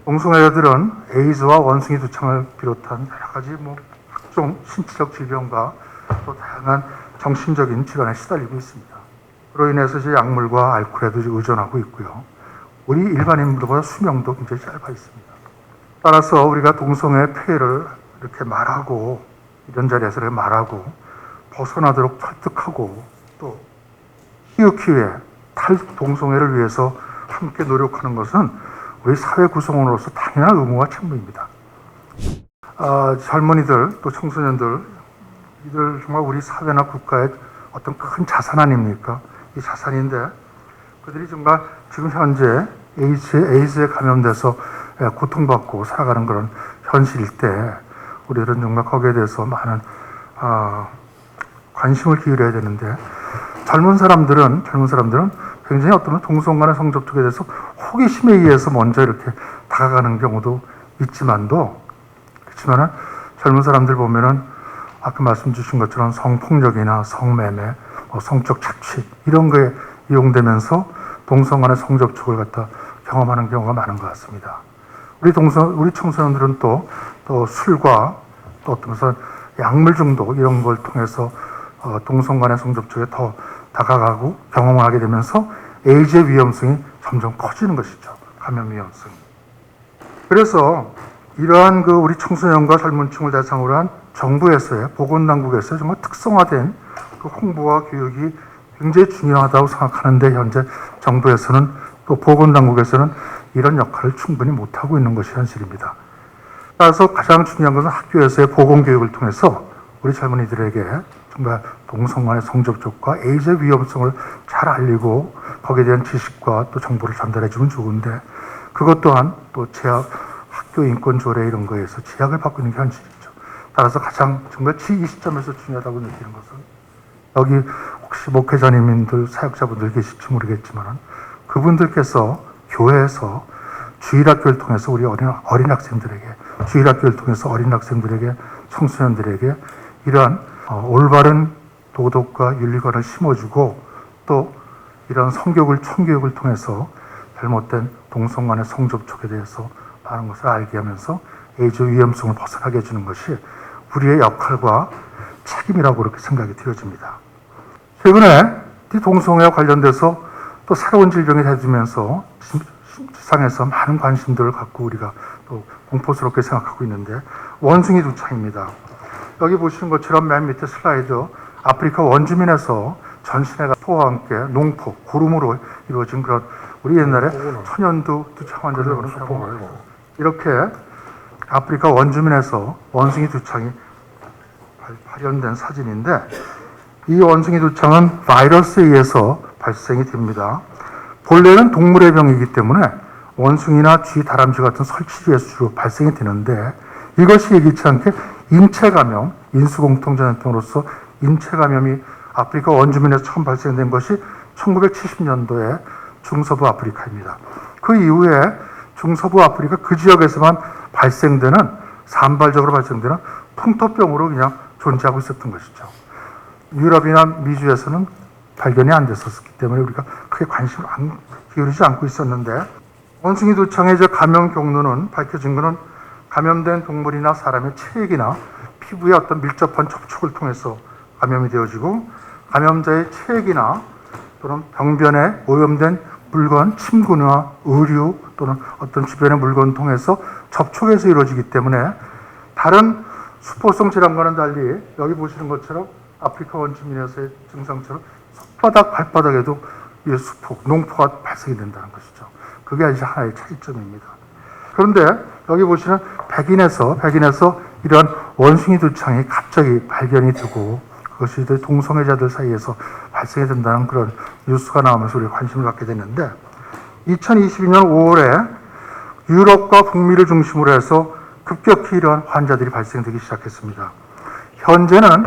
동성애자들은 에이즈와 원숭이 두창을 비롯한 여러 가지 각종 신체적 질병과 또 다양한 정신적인 질환에 시달리고 있습니다. 그로 인해서 이제 약물과 알코올에도 의존하고 있고요. 우리 일반인보다 수명도 굉장히 짧아 있습니다. 따라서 우리가 동성애 폐해를 이렇게 말하고 이런 자리에서 이렇게 말하고 벗어나도록 설득하고 또 키우키우에 탈동성애를 위해서 함께 노력하는 것은 우리 사회 구성원으로서 당연한 의무와 책무입니다. 젊은이들 또 청소년들 이들 정말 우리 사회나 국가의 어떤 큰 자산 아닙니까? 이 자산인데 그들이 정말 지금 현재 에이즈에 감염돼서 고통받고 살아가는 그런 현실일 때 우리들은 정말 거기에 대해서 많은 관심을 기울여야 되는데 젊은 사람들은 굉장히 어떤 동성 간의 성접촉에 대해서 호기심에 의해서 먼저 이렇게 다가가는 경우도 그렇지만은 젊은 사람들 보면은 아까 말씀 주신 것처럼 성폭력이나 성매매, 성적 착취 이런 거에 이용되면서 동성 간의 성접촉을 갖다 경험하는 경우가 많은 것 같습니다. 우리 청소년들은 또 술과 또 어떤 것은 약물 중독 이런 걸 통해서 동성 간의 성접촉에 더 다가가고 경험을 하게 되면서 에이즈의 위험성이 점점 커지는 것이죠. 감염 위험성이. 그래서 이러한 우리 청소년과 젊은층을 대상으로 한 정부에서의 보건당국에서의 정말 특성화된 홍보와 교육이 굉장히 중요하다고 생각하는데 현재 정부에서는 또 보건당국에서는 이런 역할을 충분히 못하고 있는 것이 현실입니다. 따라서 가장 중요한 것은 학교에서의 보건교육을 통해서 우리 젊은이들에게 정말 동성 간의 성접촉과 에이즈의 위험성을 잘 알리고 거기에 대한 지식과 또 정보를 전달해 주면 좋은데 그것 또한 또 학교 인권 조례 이런 거에서 제약을 받고 있는 게 현실이죠. 따라서 가장 정말 이 시점에서 중요하다고 느끼는 것은 여기 혹시 목회자님들, 사역자분들 계실지 모르겠지만 그분들께서 교회에서 주일학교를 통해서 우리 어린 학생들에게 주일학교를 통해서 어린 학생들에게 청소년들에게 이러한 올바른 도덕과 윤리관을 심어주고 또 이런 총교육을 통해서 잘못된 동성 간의 성접촉에 대해서 많은 것을 알게 하면서 에이즈 위험성을 벗어나게 해주는 것이 우리의 역할과 책임이라고 그렇게 생각이 되어집니다. 최근에 이 동성애와 관련돼서 또 새로운 질병이 대두면서 지상에서 많은 관심들을 갖고 우리가 또 공포스럽게 생각하고 있는데 원숭이 두창입니다. 여기 보시는 것처럼 맨 밑에 슬라이드 아프리카 원주민에서 전신에 포와 함께 농포, 구름으로 이루어진 그런 우리 옛날에 천연두 두창 환자들 이렇게 아프리카 원주민에서 원숭이 두창이 발현된 사진인데 이 원숭이 두창은 바이러스에 의해서 발생이 됩니다. 본래는 동물의 병이기 때문에 원숭이나 쥐, 다람쥐 같은 설치류에서 주로 발생이 되는데 이것이 예기치 않게 인체감염, 인수공통전염병으로서 인체감염이 아프리카 원주민에서 처음 발생된 것이 1970년도에 중서부 아프리카입니다. 그 이후에 중서부 아프리카 그 지역에서만 산발적으로 발생되는 풍토병으로 그냥 존재하고 있었던 것이죠. 유럽이나 미주에서는 발견이 안 됐었기 때문에 우리가 크게 관심을 기울이지 않고 있었는데 원숭이 두창의 감염 경로는 밝혀진 것은 감염된 동물이나 사람의 체액이나 피부의 어떤 밀접한 접촉을 통해서 감염이 되어지고 감염자의 체액이나 또는 병변에 오염된 물건, 침구나 의류 또는 어떤 주변의 물건을 통해서 접촉해서 이루어지기 때문에 다른 수포성 질환과는 달리 여기 보시는 것처럼 아프리카 원주민에서의 증상처럼 손바닥, 발바닥에도 이 농포가 발생이 된다는 것이죠. 그게 아주 하나의 차이점입니다. 그런데 여기 보시는 백인에서 이러한 원숭이 두창이 갑자기 발견이 되고 그것이 동성애자들 사이에서 발생이 된다는 그런 뉴스가 나오면서 우리가 관심을 갖게 됐는데 2022년 5월에 유럽과 북미를 중심으로 해서 급격히 이러한 환자들이 발생되기 시작했습니다. 현재는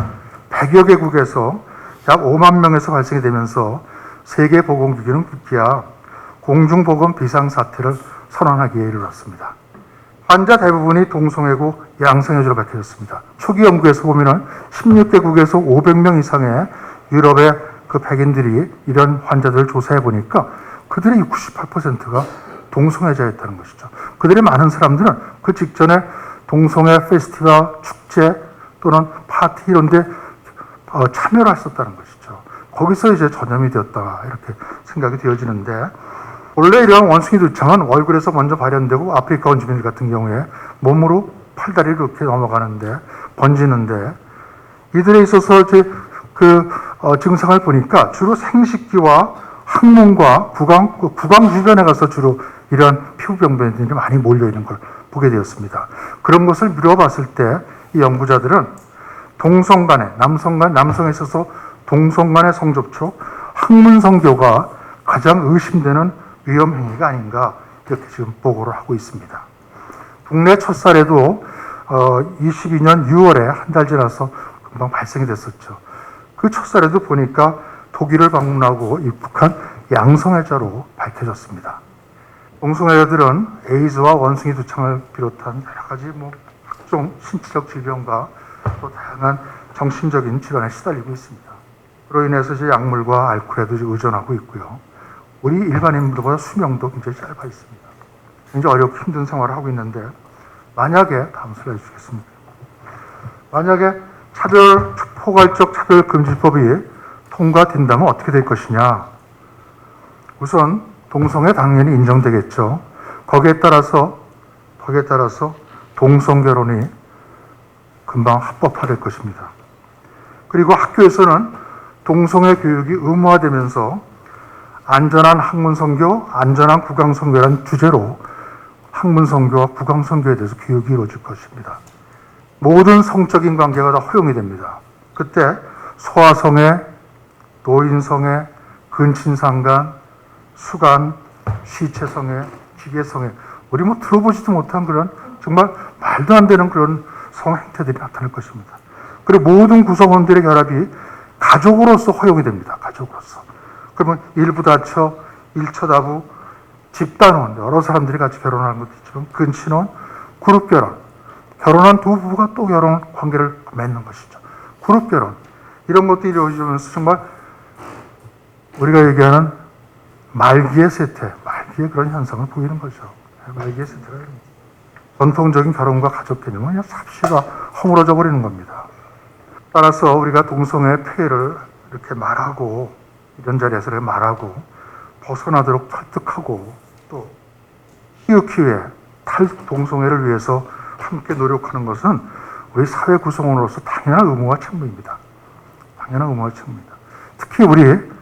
100여 개국에서 약 5만 명에서 발생이 되면서 세계보건기구는 급기야 공중보건 비상사태를 선언하기에 이르렀습니다. 환자 대부분이 동성애고 양성애자로 밝혀졌습니다. 초기 연구에서 보면 16개국에서 500명 이상의 유럽의 백인들이 이런 환자들을 조사해 보니까 그들의 98%가 동성애자였다는 것이죠. 그들의 많은 사람들은 그 직전에 동성애 페스티벌, 축제 또는 파티 이런 데 참여를 했었다는 것이죠. 거기서 이제 전염이 되었다 이렇게 생각이 되어지는데, 원래 이러한 원숭이 두창은 얼굴에서 먼저 발현되고 아프리카 원주민들 같은 경우에 몸으로 팔다리를 이렇게 넘어가는데 번지는데, 이들에 있어서 이제 증상을 보니까 주로 생식기와 항문과 구강 주변에 가서 주로 이러한 피부병변들이 많이 몰려있는 걸 보게 되었습니다. 그런 것을 미뤄봤을 때 이 연구자들은 동성 간에, 남성에 있어서 동성 간의 성접촉, 항문 성교가 가장 의심되는 위험 행위가 아닌가 이렇게 지금 보고를 하고 있습니다. 국내 첫 사례도 22년 6월에 한 달 지나서 금방 발생이 됐었죠. 그 첫 사례도 보니까 독일을 방문하고 입국한 양성애자로 밝혀졌습니다. 동성애자들은 에이즈와 원숭이 두창을 비롯한 여러 가지 각종 신체적 질병과 또 다양한 정신적인 질환에 시달리고 있습니다. 그로 인해서 이제 약물과 알코올에도 의존하고 있고요. 우리 일반인들보다 수명도 굉장히 짧아 있습니다. 굉장히 어렵고 힘든 생활을 하고 있는데, 만약에 다음 슬라이드 주겠습니다. 만약에 포괄적 차별금지법이 통과된다면 어떻게 될 것이냐. 우선 동성애 당연히 인정되겠죠. 거기에 따라서 동성결혼이 금방 합법화될 것입니다. 그리고 학교에서는 동성애 교육이 의무화되면서 안전한 학문성교, 안전한 구강성교라는 주제로 학문성교와 구강성교에 대해서 교육이 이루어질 것입니다. 모든 성적인 관계가 다 허용이 됩니다. 그때 소아성애, 노인성애, 근친상간, 수간, 시체성애, 기계성애, 우리 들어보지도 못한 그런 정말 말도 안 되는 그런 성행태들이 나타날 것입니다. 그리고 모든 구성원들의 결합이 가족으로서 허용이 됩니다. 가족으로서. 그러면 일부 다처, 일처다부, 집단원, 여러 사람들이 같이 결혼하는 것도 있지만 근친혼, 그룹결혼, 결혼한 두 부부가 또 결혼 관계를 맺는 것이죠. 그룹결혼, 이런 것도 이루어지면서 정말 우리가 얘기하는 말기의 세태, 말기의 그런 현상을 보이는 거죠. 말기의 세태가 전통적인 결혼과 가족 개념은 그냥 삽시가 허물어져 버리는 겁니다. 따라서 우리가 동성애 폐해를 이렇게 말하고, 이런 자리에서 이렇게 말하고 벗어나도록 설득하고, 또 희극희회 탈동성애를 위해서 함께 노력하는 것은 우리 사회 구성원으로서 당연한 의무와 책무입니다. 당연한 의무와 책무입니다. 특히 우리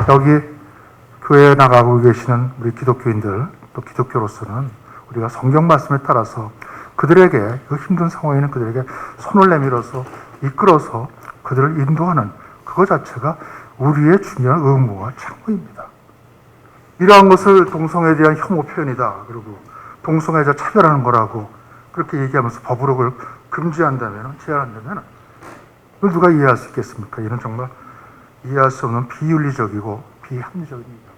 여기 교회에 나가고 계시는 우리 기독교인들, 또 기독교로서는 우리가 성경 말씀에 따라서 그들에게, 그 힘든 상황에는 그들에게 손을 내밀어서 이끌어서 그들을 인도하는 그것 자체가 우리의 중요한 의무와 책무입니다. 이러한 것을 동성애에 대한 혐오 표현이다, 그리고 동성애자 차별하는 거라고 그렇게 얘기하면서 법으로 그걸 금지한다면, 제한한다면 그걸 누가 이해할 수 있겠습니까? 이는 정말 이해할 수 없는 비윤리적이고 비합리적입니다.